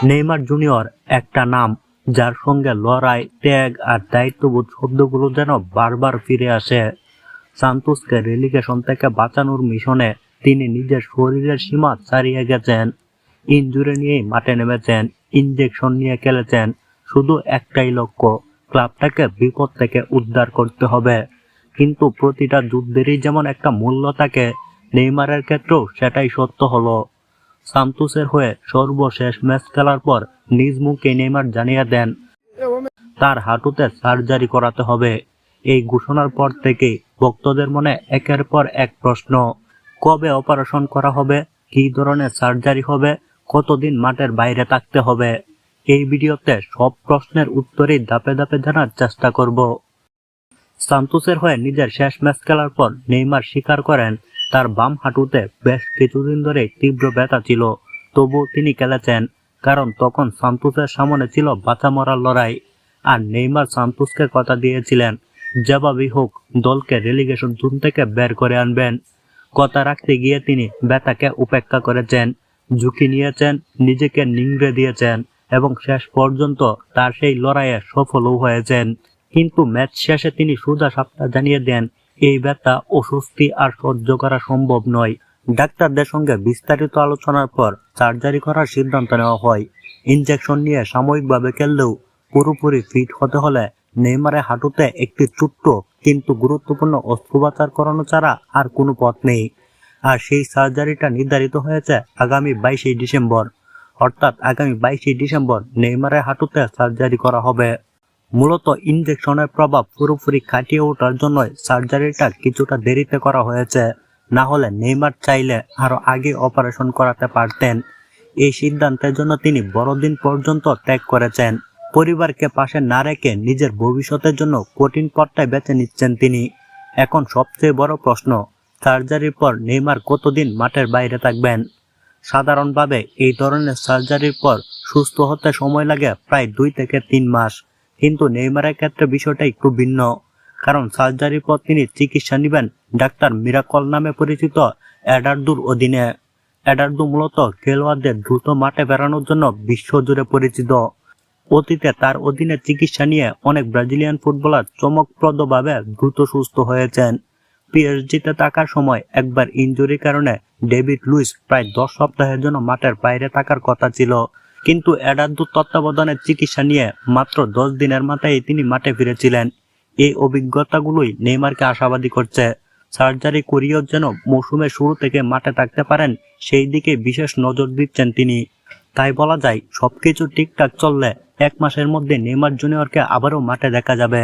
Neymar junior একটা নাম যার সঙ্গে লড়াই, ত্যাগ আর দায়িত্ববোধ শব্দগুলো যেন বারবার ফিরে আসে। সান্তোসকে রেলিগেশন থেকে বাঁচানোর মিশনে তিনি নিজের শরীরের সীমা ছাড়িয়ে গেছেন। ইনজুরি নিয়েই মাঠে নেমেছেন, ইনজেকশন নিয়ে খেলেছেন, শুধু একটাই লক্ষ্য, ক্লাবটাকে বিপদ থেকে উদ্ধার করতে হবে। কিন্তু প্রতিটা যুদ্ধেরই যেমন একটা মূল্য থাকে, নেইমারের ক্ষেত্রেও সেটাই সত্য হলো। সান্তোসের হয়ে সর্বশেষ ম্যাচ খেলার পর নিজ মুখে নেইমার জানিয়ে দেন তার হাঁটুতে সার্জারি করাতে হবে। এই ঘোষণার পর থেকে ভক্তদের মনে একের পর এক প্রশ্ন, কবে অপারেশন করা হবে, কী ধরনের সার্জারি হবে, কতদিন মাঠের বাইরে থাকতে হবে। এই ভিডিওতে সব প্রশ্নের উত্তরই ধাপে ধাপে জানার চেষ্টা করব। সান্তোসের হয়ে নিজের শেষ ম্যাচ খেলার পর নেইমার স্বীকার করেন তার বাম হাঁটুতে বেশ কিছুদিন ধরে তীব্র ব্যথা ছিল, তবুও তিনি খেলেছেন, কারণ তখন সান্তোসের সামনে ছিল বাঁচা মরার লড়াই। আর নেইমার সান্তোসকে কথা দিয়েছিলেন যেভাবেই হোক দলকে রেলিগেশন জোন থেকে বের করে আনবেন। কথা রাখতে গিয়ে তিনি ব্যথাকে উপেক্ষা করেছেন, ঝুঁকি নিয়েছেন, নিজেকে নিংড়ে দিয়েছেন এবং শেষ পর্যন্ত তার সেই লড়াইয়ে সফলও হয়েছেন। কিন্তু ম্যাচ শেষে তিনি সোজা সাপটা জানিয়ে দেন এই ব্যথা, অস্বস্তি আর সহ্য করা সম্ভব নয়। ডাক্তারদের সঙ্গে বিস্তারিত আলোচনার পর সার্জারি করার সিদ্ধান্ত নেওয়া হয়। ইনজেকশন নিয়ে সাময়িকভাবে খেললেও পুরোপুরি ফিট হতে হলে নেইমারের হাঁটুতে একটি ছোট্ট কিন্তু গুরুত্বপূর্ণ অস্ত্রোপচার করানো ছাড়া আর কোনো পথ নেই। আর সেই সার্জারিটা নির্ধারিত হয়েছে আগামী 22শে ডিসেম্বর। অর্থাৎ আগামী 22শে ডিসেম্বর নেইমারের হাঁটুতে সার্জারি করা হবে। মূলত ইনজেকশনের প্রভাব পুরোপুরি কাটিয়ে ওঠার জন্য সার্জারিটা কিছুটা দেরিতে করা হয়েছে, না হলে নেইমার চাইলে আরো আগে অপারেশন করাতে পারতেন। এই সিদ্ধান্তের জন্য তিনি বড়দিন পর্যন্ত ত্যাগ করেছেন। পরিবারকে পাশে না রেখে নিজের ভবিষ্যতের জন্য কঠিন পথটাই বেছে নিচ্ছেন তিনি। এখন সবচেয়ে বড় প্রশ্ন, সার্জারির পর নেইমার কতদিন মাঠের বাইরে থাকবেন। সাধারণভাবে এই ধরনের সার্জারির পর সুস্থ হতে সময় লাগে প্রায় 2 থেকে 3 মাস, কিন্তু নেইমারের ক্ষেত্রে বিষয়টা একটু ভিন্ন, কারণ সার্জারির পর তিনি চিকিৎসা নেবেন ডাক্তার মিরাকল নামে পরিচিত এডার্দুর অধীনে। এডার্দু মূলত খেলোয়াড়দের দ্রুত মাঠে ফেরানোর জন্য বিশ্বজুড়ে পরিচিত। অতীতে তার অধীনে চিকিৎসা নিয়ে অনেক ব্রাজিলিয়ান ফুটবলার চমকপ্রদভাবে দ্রুত সুস্থ হয়েছেন। পিএসজিতে থাকার সময় একবার ইনজুরির কারণে ডেভিড লুইস প্রায় 10 সপ্তাহের জন্য মাঠের বাইরে থাকার কথা ছিল, কিন্তু এডার্দুর তত্ত্বাবধানের চিকিৎসা নিয়ে মাত্র 10 দিনের মাথায় তিনি মাঠে ফিরেছিলেন। এই অভিজ্ঞতাগুলোই নেইমারকে আশাবাদী করছে। সার্জারি করিয়েও যেন মৌসুমের শুরু থেকে মাঠে থাকতে পারেন সেই দিকে বিশেষ নজর দিচ্ছেন তিনি। তাই বলা যায় সবকিছু ঠিকঠাক চললে 1 মাসের মধ্যে নেইমার জুনিয়রকে আবারও মাঠে দেখা যাবে।